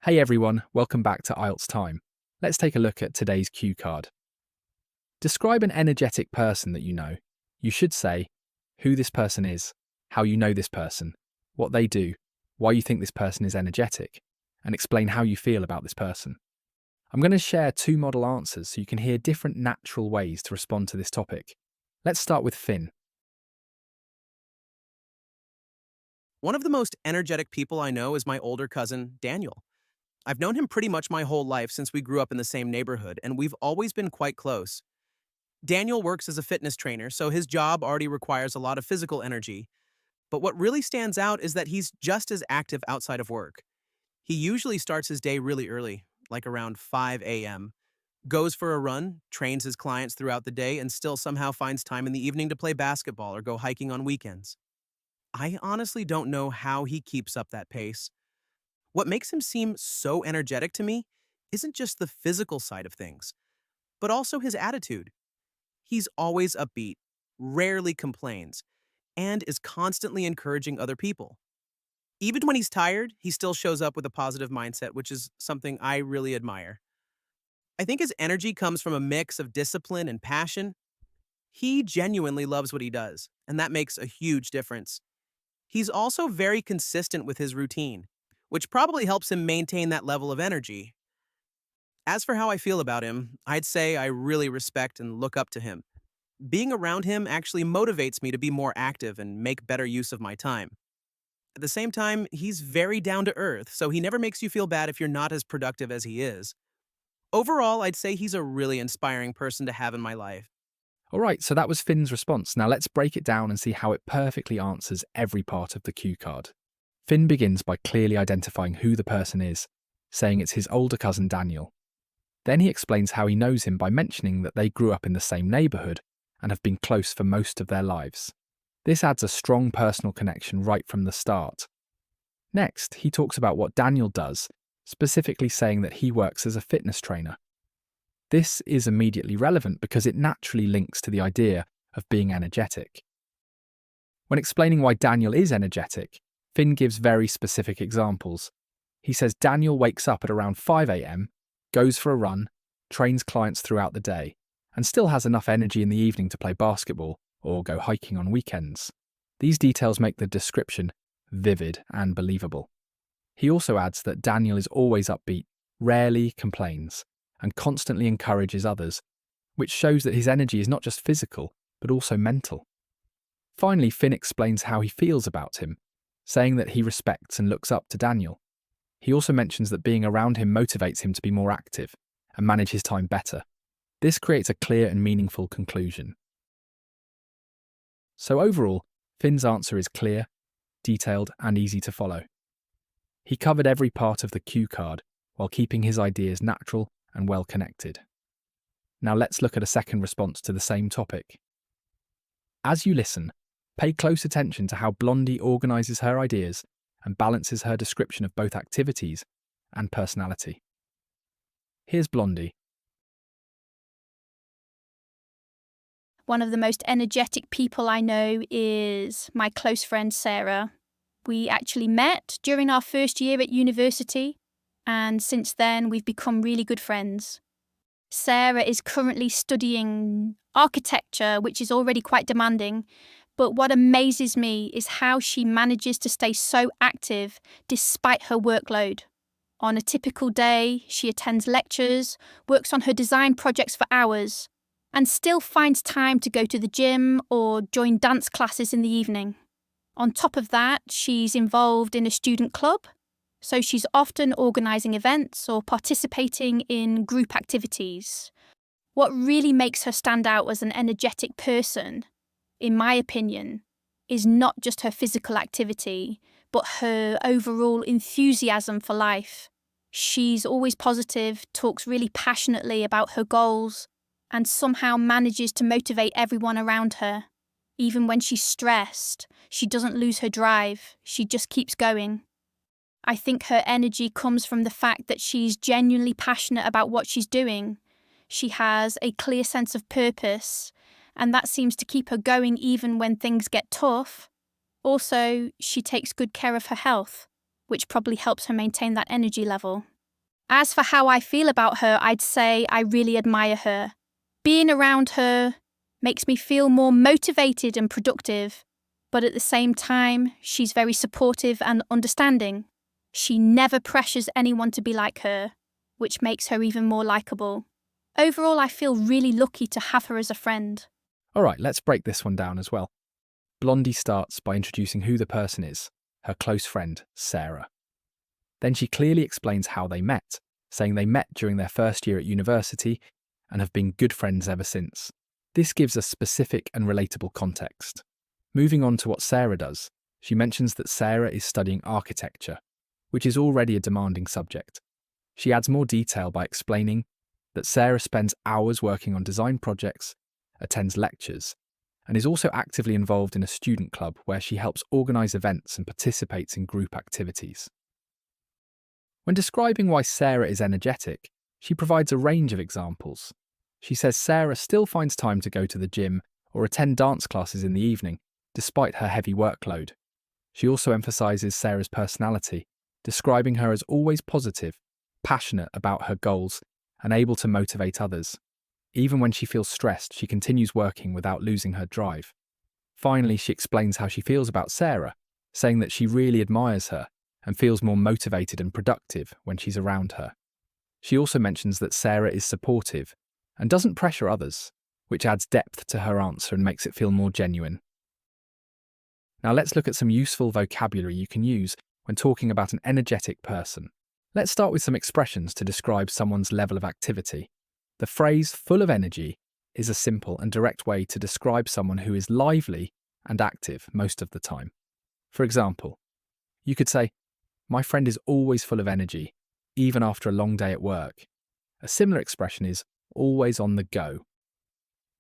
Hey everyone, welcome back to IELTS Time. Let's take a look at today's cue card. Describe an energetic person that you know. You should say who this person is, how you know this person, what they do, why you think this person is energetic, and explain how you feel about this person. I'm going to share two model answers so you can hear different natural ways to respond to this topic. Let's start with Finn. One of the most energetic people I know is my older cousin, Daniel. I've known him pretty much my whole life since we grew up in the same neighborhood, and we've always been quite close. Daniel works as a fitness trainer, so his job already requires a lot of physical energy. But what really stands out is that he's just as active outside of work. He usually starts his day really early, like around 5 a.m., goes for a run, trains his clients throughout the day, and still somehow finds time in the evening to play basketball or go hiking on weekends. I honestly don't know how he keeps up that pace. What makes him seem so energetic to me isn't just the physical side of things, but also his attitude. He's always upbeat, rarely complains, and is constantly encouraging other people. Even when he's tired, he still shows up with a positive mindset, which is something I really admire. I think his energy comes from a mix of discipline and passion. He genuinely loves what he does, and that makes a huge difference. He's also very consistent with his routine, which probably helps him maintain that level of energy. As for how I feel about him, I'd say I really respect and look up to him. Being around him actually motivates me to be more active and make better use of my time. At the same time, he's very down to earth, so he never makes you feel bad if you're not as productive as he is. Overall, I'd say he's a really inspiring person to have in my life. Alright, so that was Finn's response. Now let's break it down and see how it perfectly answers every part of the cue card. Finn begins by clearly identifying who the person is, saying it's his older cousin Daniel. Then he explains how he knows him by mentioning that they grew up in the same neighbourhood and have been close for most of their lives. This adds a strong personal connection right from the start. Next, he talks about what Daniel does, specifically saying that he works as a fitness trainer. This is immediately relevant because it naturally links to the idea of being energetic. When explaining why Daniel is energetic, Finn gives very specific examples. He says Daniel wakes up at around 5 a.m, goes for a run, trains clients throughout the day, and still has enough energy in the evening to play basketball or go hiking on weekends. These details make the description vivid and believable. He also adds that Daniel is always upbeat, rarely complains, and constantly encourages others, which shows that his energy is not just physical, but also mental. Finally, Finn explains how he feels about him, saying that he respects and looks up to Daniel. He also mentions that being around him motivates him to be more active and manage his time better. This creates a clear and meaningful conclusion. So overall, Finn's answer is clear, detailed, and easy to follow. He covered every part of the cue card while keeping his ideas natural and well connected. Now let's look at a second response to the same topic. As you listen, pay close attention to how Blondie organises her ideas and balances her description of both activities and personality. Here's Blondie. One of the most energetic people I know is my close friend Sarah. We actually met during our first year at university, and since then we've become really good friends. Sarah is currently studying architecture, which is already quite demanding, but what amazes me is how she manages to stay so active despite her workload. On a typical day, she attends lectures, works on her design projects for hours, and still finds time to go to the gym or join dance classes in the evening. On top of that, she's involved in a student club, so she's often organising events or participating in group activities. What really makes her stand out as an energetic person, in my opinion, is not just her physical activity, but her overall enthusiasm for life. She's always positive, talks really passionately about her goals, and somehow manages to motivate everyone around her. Even when she's stressed, she doesn't lose her drive, she just keeps going. I think her energy comes from the fact that she's genuinely passionate about what she's doing. She has a clear sense of purpose, and that seems to keep her going even when things get tough. Also, she takes good care of her health, which probably helps her maintain that energy level. As for how I feel about her, I'd say I really admire her. Being around her makes me feel more motivated and productive, but at the same time, she's very supportive and understanding. She never pressures anyone to be like her, which makes her even more likable. Overall, I feel really lucky to have her as a friend. All right, let's break this one down as well. Blondie starts by introducing who the person is, her close friend, Sarah. Then she clearly explains how they met, saying they met during their first year at university and have been good friends ever since. This gives us specific and relatable context. Moving on to what Sarah does, she mentions that Sarah is studying architecture, which is already a demanding subject. She adds more detail by explaining that Sarah spends hours working on design projects, attends lectures, and is also actively involved in a student club where she helps organise events and participates in group activities. When describing why Sarah is energetic, she provides a range of examples. She says Sarah still finds time to go to the gym or attend dance classes in the evening, despite her heavy workload. She also emphasises Sarah's personality, describing her as always positive, passionate about her goals, and able to motivate others. Even when she feels stressed, she continues working without losing her drive. Finally, she explains how she feels about Sarah, saying that she really admires her and feels more motivated and productive when she's around her. She also mentions that Sarah is supportive and doesn't pressure others, which adds depth to her answer and makes it feel more genuine. Now let's look at some useful vocabulary you can use when talking about an energetic person. Let's start with some expressions to describe someone's level of activity. The phrase full of energy is a simple and direct way to describe someone who is lively and active most of the time. For example, you could say, "My friend is always full of energy, even after a long day at work." A similar expression is always on the go.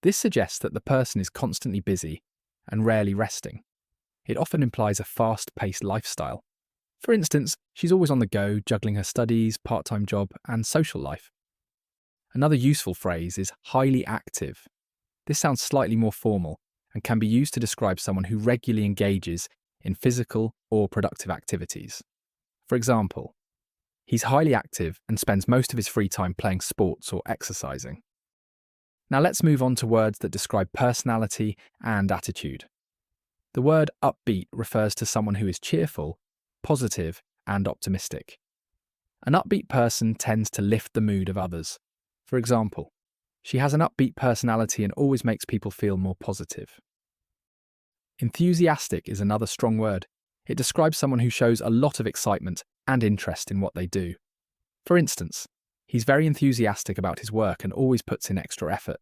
This suggests that the person is constantly busy and rarely resting. It often implies a fast-paced lifestyle. For instance, she's always on the go, juggling her studies, part-time job, and social life. Another useful phrase is highly active. This sounds slightly more formal and can be used to describe someone who regularly engages in physical or productive activities. For example, he's highly active and spends most of his free time playing sports or exercising. Now let's move on to words that describe personality and attitude. The word upbeat refers to someone who is cheerful, positive, and optimistic. An upbeat person tends to lift the mood of others. For example, she has an upbeat personality and always makes people feel more positive. Enthusiastic is another strong word. It describes someone who shows a lot of excitement and interest in what they do. For instance, he's very enthusiastic about his work and always puts in extra effort.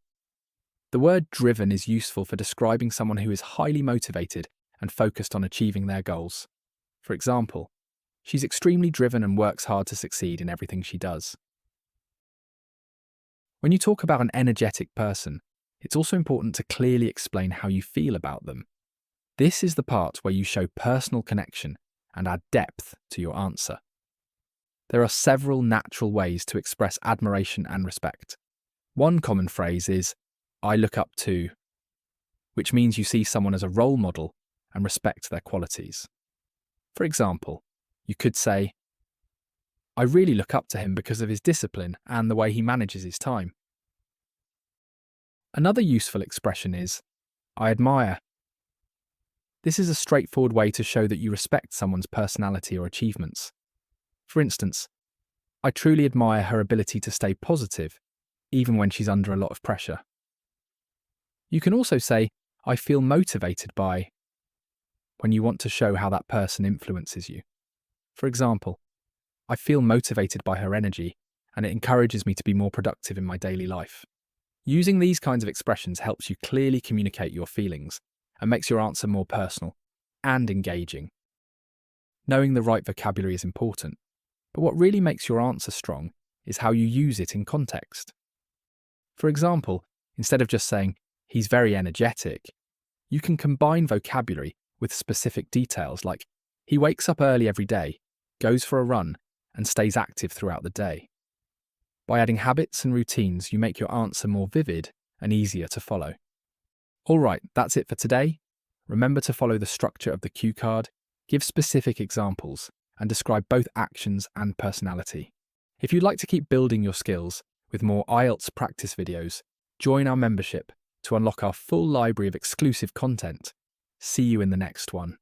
The word driven is useful for describing someone who is highly motivated and focused on achieving their goals. For example, she's extremely driven and works hard to succeed in everything she does. When you talk about an energetic person, it's also important to clearly explain how you feel about them. This is the part where you show personal connection and add depth to your answer. There are several natural ways to express admiration and respect. One common phrase is, "I look up to," which means you see someone as a role model and respect their qualities. For example, you could say, "I really look up to him because of his discipline and the way he manages his time." Another useful expression is, "I admire." This is a straightforward way to show that you respect someone's personality or achievements. For instance, "I truly admire her ability to stay positive, even when she's under a lot of pressure." You can also say, "I feel motivated by," when you want to show how that person influences you. For example, "I feel motivated by her energy, and it encourages me to be more productive in my daily life." Using these kinds of expressions helps you clearly communicate your feelings and makes your answer more personal and engaging. Knowing the right vocabulary is important, but what really makes your answer strong is how you use it in context. For example, instead of just saying, "He's very energetic," you can combine vocabulary with specific details like, "He wakes up early every day, goes for a run, and stays active throughout the day." By adding habits and routines, you make your answer more vivid and easier to follow. All right, that's it for today. Remember to follow the structure of the cue card, give specific examples, and describe both actions and personality. If you'd like to keep building your skills with more IELTS practice videos, join our membership to unlock our full library of exclusive content. See you in the next one.